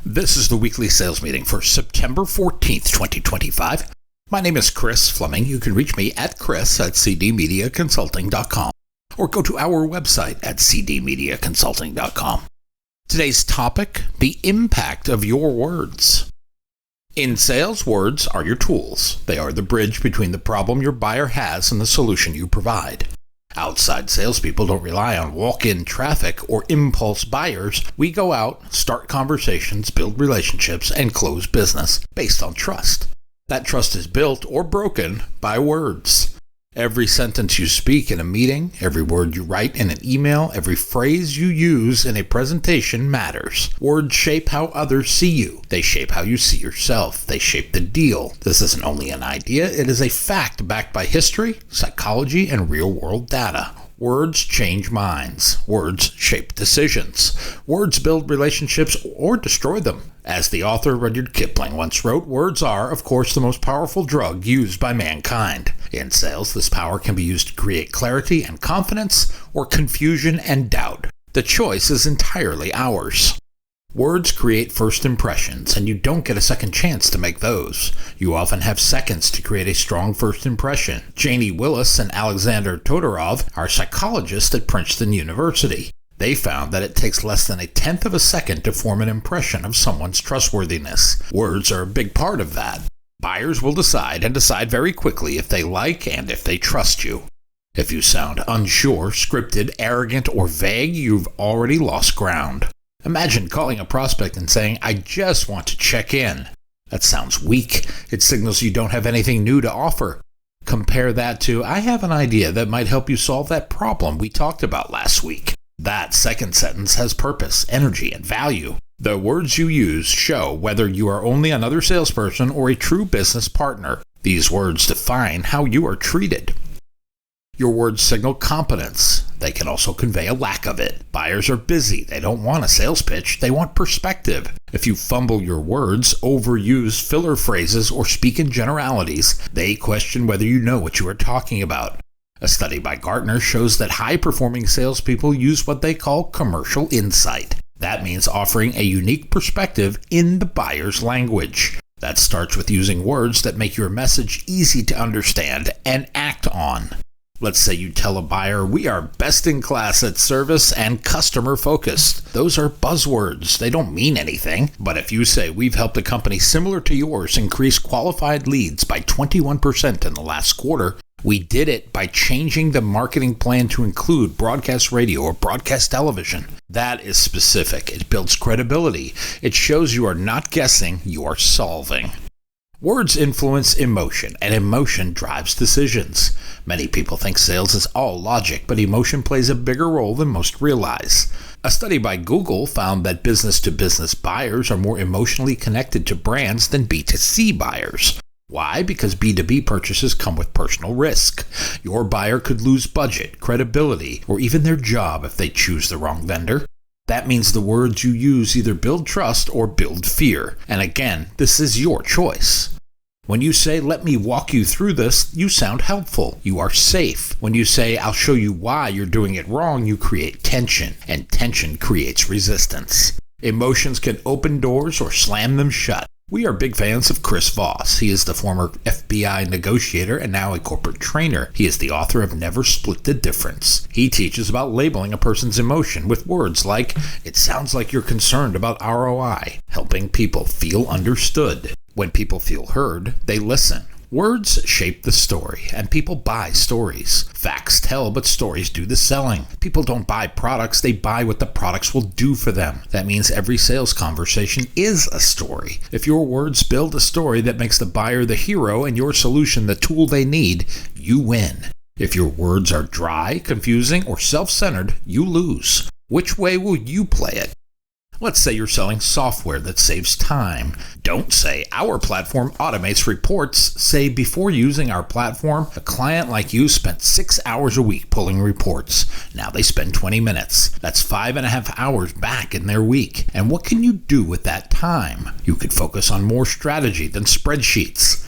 This is the weekly sales meeting for September 14th, 2025. My name is Chris Fleming. You can reach me at chris@cdmediaconsulting.com or go to our website at cdmediaconsulting.com. Today's topic, the impact of your words. In sales, words are your tools. They are the bridge between the problem your buyer has and the solution you provide. Outside salespeople don't rely on walk-in traffic or impulse buyers. We go out, start conversations, build relationships, and close business based on trust. That trust is built or broken by words. Every sentence you speak in a meeting, every word you write in an email, every phrase you use in a presentation matters. Words shape how others see you. They shape how you see yourself. They shape the deal. This isn't only an idea, it is a fact backed by history, psychology, and real-world data. Words change minds. Words shape decisions. Words build relationships or destroy them. As the author Rudyard Kipling once wrote, words are, of course, the most powerful drug used by mankind. In sales, this power can be used to create clarity and confidence or confusion and doubt. The choice is entirely ours. Words create first impressions, and you don't get a second chance to make those. You often have seconds to create a strong first impression. Janie Willis and Alexander Todorov are psychologists at Princeton University. They found that it takes less than 1/10 of a second to form an impression of someone's trustworthiness. Words are a big part of that. Buyers will decide very quickly if they like and if they trust you. If you sound unsure, scripted, arrogant, or vague, you've already lost ground. Imagine calling a prospect and saying, "I just want to check in." That sounds weak. It signals you don't have anything new to offer. Compare that to, "I have an idea that might help you solve that problem we talked about last week." That second sentence has purpose, energy, and value. The words you use show whether you are only another salesperson or a true business partner. These words define how you are treated. Your words signal competence. They can also convey a lack of it. Buyers are busy. They don't want a sales pitch. They want perspective. If you fumble your words, overuse filler phrases, or speak in generalities, they question whether you know what you are talking about. A study by Gartner shows that high-performing salespeople use what they call commercial insight. That means offering a unique perspective in the buyer's language. That starts with using words that make your message easy to understand and act on. Let's say you tell a buyer, "We are best in class at service and customer focused." Those are buzzwords. They don't mean anything. But if you say, "We've helped a company similar to yours increase qualified leads by 21% in the last quarter. We did it by changing the marketing plan to include broadcast radio or broadcast television." That is specific. It builds credibility. It shows you are not guessing, you are solving. Words influence emotion, and emotion drives decisions. Many people think sales is all logic, but emotion plays a bigger role than most realize. A study by Google found that business-to-business buyers are more emotionally connected to brands than B2C buyers. Why? Because B2B purchases come with personal risk. Your buyer could lose budget, credibility, or even their job if they choose the wrong vendor. That means the words you use either build trust or build fear. And again, this is your choice. When you say, "Let me walk you through this," you sound helpful. You are safe. When you say, "I'll show you why you're doing it wrong," you create tension, and tension creates resistance. Emotions can open doors or slam them shut. We are big fans of Chris Voss. He is the former FBI negotiator and now a corporate trainer. He is the author of Never Split the Difference. He teaches about labeling a person's emotion with words like, "It sounds like you're concerned about ROI," helping people feel understood. When people feel heard, they listen. Words shape the story, and people buy stories. Facts tell, but stories do the selling. People don't buy products, they buy what the products will do for them. That means every sales conversation is a story. If your words build a story that makes the buyer the hero and your solution the tool they need, you win. If your words are dry, confusing, or self-centered, you lose. Which way will you play it? Let's say you're selling software that saves time. Don't say, "Our platform automates reports." Say, "Before using our platform, a client like you spent 6 hours a week pulling reports. Now they spend 20 minutes. That's 5.5 hours back in their week. And what can you do with that time? You could focus on more strategy than spreadsheets."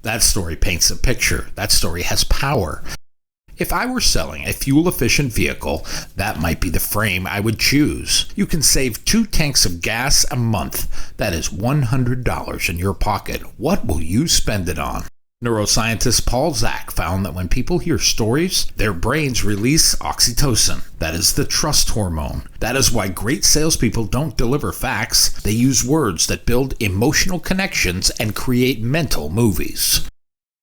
That story paints a picture. That story has power. If I were selling a fuel-efficient vehicle, that might be the frame I would choose. You can save 2 tanks of gas a month. That is $100 in your pocket. What will you spend it on? Neuroscientist Paul Zak found that when people hear stories, their brains release oxytocin. That is the trust hormone. That is why great salespeople don't deliver facts. They use words that build emotional connections and create mental movies.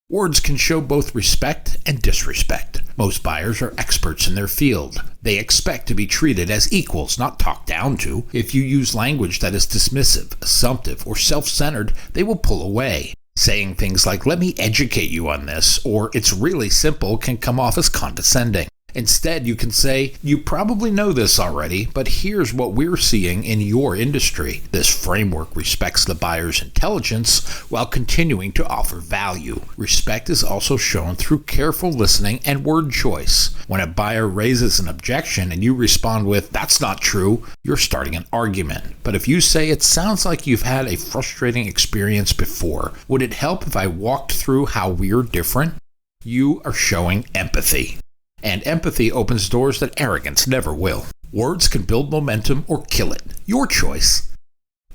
Words can show both respect and disrespect. Most buyers are experts in their field. They expect to be treated as equals, not talked down to. If you use language that is dismissive, assumptive, or self-centered, they will pull away. Saying things like, "Let me educate you on this," or "It's really simple," can come off as condescending. Instead, you can say, "You probably know this already, but here's what we're seeing in your industry." This framework respects the buyer's intelligence while continuing to offer value. Respect is also shown through careful listening and word choice. When a buyer raises an objection and you respond with, "That's not true," you're starting an argument. But if you say, "It sounds like you've had a frustrating experience before. Would it help if I walked through how we're different?" You are showing empathy. And empathy opens doors that arrogance never will. Words can build momentum or kill it. Your choice.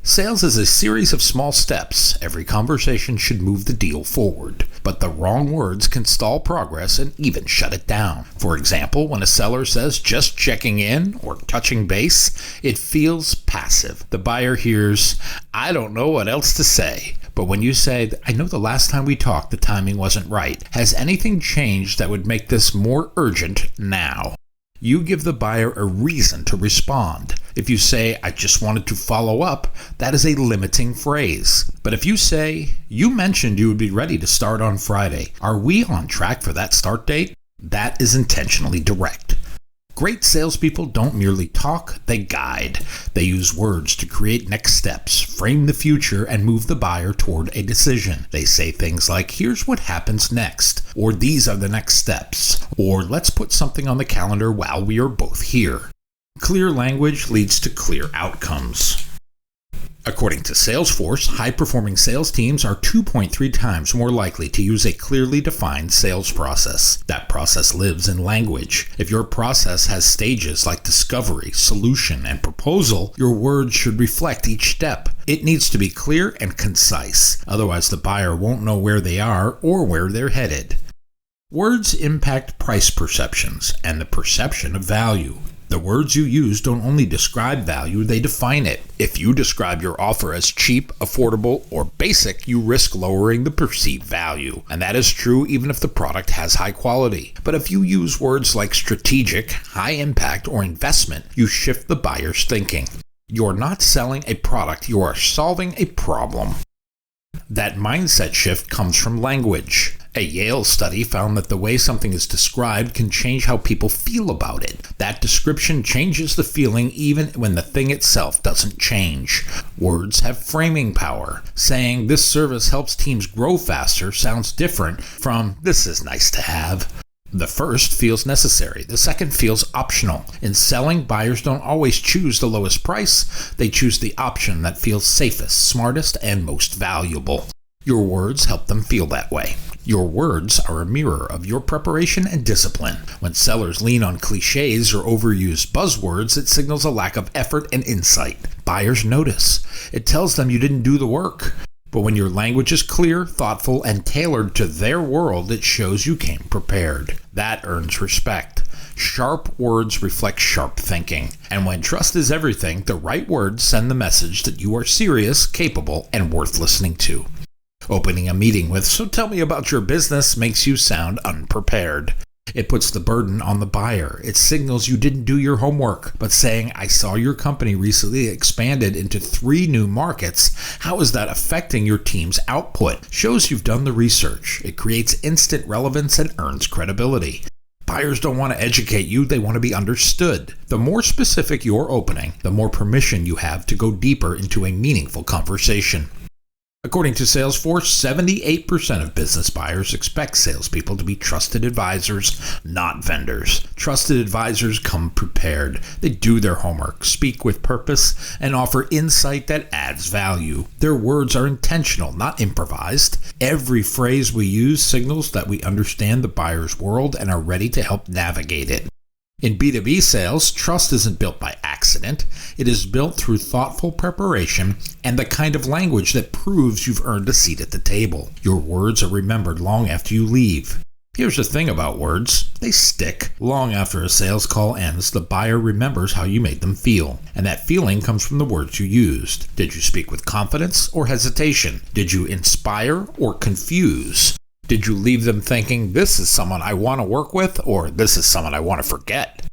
Sales is a series of small steps. Every conversation should move the deal forward. But the wrong words can stall progress and even shut it down. For example, when a seller says "just checking in" or "touching base," it feels passive. The buyer hears, "I don't know what else to say." But when you say, "I know the last time we talked the timing wasn't right. Has anything changed that would make this more urgent now?" You give the buyer a reason to respond. If you say, "I just wanted to follow up," that is a limiting phrase. But if you say, "You mentioned you would be ready to start on Friday. Are we on track for that start date?" that is intentionally direct. Great salespeople don't merely talk, they guide. They use words to create next steps, frame the future, and move the buyer toward a decision. They say things like, "Here's what happens next," or "These are the next steps," or "Let's put something on the calendar while we are both here." Clear language leads to clear outcomes. According to Salesforce, high-performing sales teams are 2.3 times more likely to use a clearly defined sales process. That process lives in language. If your process has stages like discovery, solution, and proposal, your words should reflect each step. It needs to be clear and concise. Otherwise, the buyer won't know where they are or where they're headed. Words impact price perceptions and the perception of value. The words you use don't only describe value, they define it. If you describe your offer as cheap, affordable, or basic, you risk lowering the perceived value. And that is true even if the product has high quality. But if you use words like strategic, high impact, or investment, you shift the buyer's thinking. You're not selling a product, you are solving a problem. That mindset shift comes from language. A Yale study found that the way something is described can change how people feel about it. That description changes the feeling even when the thing itself doesn't change. Words have framing power. Saying "this service helps teams grow faster" sounds different from "this is nice to have." The first feels necessary. The second feels optional. In selling, buyers don't always choose the lowest price. They choose the option that feels safest, smartest, and most valuable. Your words help them feel that way. Your words are a mirror of your preparation and discipline. When sellers lean on cliches or overuse buzzwords, it signals a lack of effort and insight. Buyers notice. It tells them you didn't do the work. But when your language is clear, thoughtful, and tailored to their world, it shows you came prepared. That earns respect. Sharp words reflect sharp thinking. And when trust is everything, the right words send the message that you are serious, capable, and worth listening to. Opening a meeting with, "So tell me about your business," makes you sound unprepared. It puts the burden on the buyer. It signals you didn't do your homework. But saying, "I saw your company recently expanded into 3 new markets. How is that affecting your team's output?" shows you've done the research. It creates instant relevance and earns credibility. Buyers don't want to educate you, they want to be understood. The more specific your opening, the more permission you have to go deeper into a meaningful conversation. According to Salesforce, 78% of business buyers expect salespeople to be trusted advisors, not vendors. Trusted advisors come prepared. They do their homework, speak with purpose, and offer insight that adds value. Their words are intentional, not improvised. Every phrase we use signals that we understand the buyer's world and are ready to help navigate it. In B2B sales, trust isn't built by accident. It is built through thoughtful preparation and the kind of language that proves you've earned a seat at the table. Your words are remembered long after you leave. Here's the thing about words. They stick. Long after a sales call ends, the buyer remembers how you made them feel. And that feeling comes from the words you used. Did you speak with confidence or hesitation? Did you inspire or confuse? Did you leave them thinking, this is someone I want to work with, or this is someone I want to forget?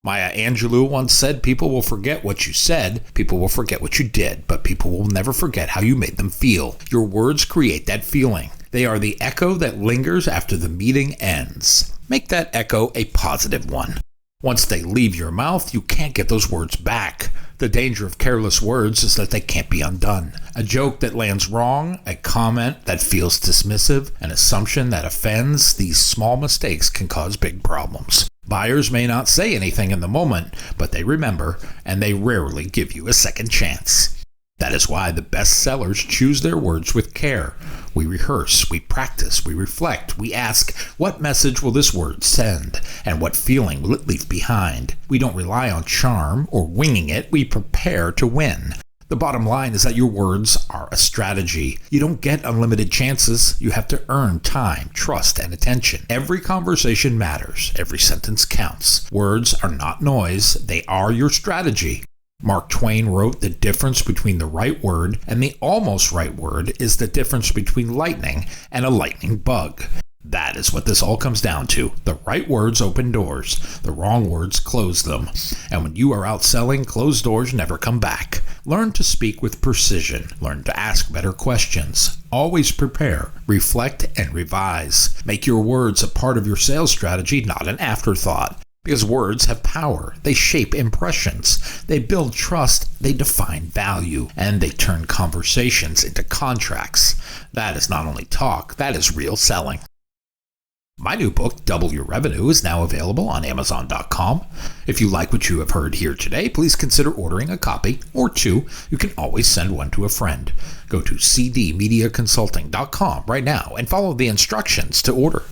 Maya Angelou once said, people will forget what you said, people will forget what you did, but people will never forget how you made them feel. Your words create that feeling. They are the echo that lingers after the meeting ends. Make that echo a positive one. Once they leave your mouth, you can't get those words back. The danger of careless words is that they can't be undone. A joke that lands wrong, a comment that feels dismissive, an assumption that offends, these small mistakes can cause big problems. Buyers may not say anything in the moment, but they remember, and they rarely give you a second chance. That is why the best sellers choose their words with care. We rehearse, we practice, we reflect, we ask, what message will this word send, and what feeling will it leave behind? We don't rely on charm or winging it, we prepare to win. The bottom line is that your words are a strategy. You don't get unlimited chances, you have to earn time, trust, and attention. Every conversation matters, every sentence counts. Words are not noise, they are your strategy. Mark Twain wrote, the difference between the right word and the almost right word is the difference between lightning and a lightning bug. That is what this all comes down to. The right words open doors, the wrong words close them. And when you are out selling, closed doors never come back. Learn to speak with precision. Learn to ask better questions. Always prepare, reflect, and revise. Make your words a part of your sales strategy, not an afterthought. Because words have power. They shape impressions. They build trust. They define value. And they turn conversations into contracts. That is not only talk, that is real selling. My new book, Double Your Revenue, is now available on Amazon.com. If you like what you have heard here today, please consider ordering a copy or two. You can always send one to a friend. Go to cdmediaconsulting.com right now and follow the instructions to order.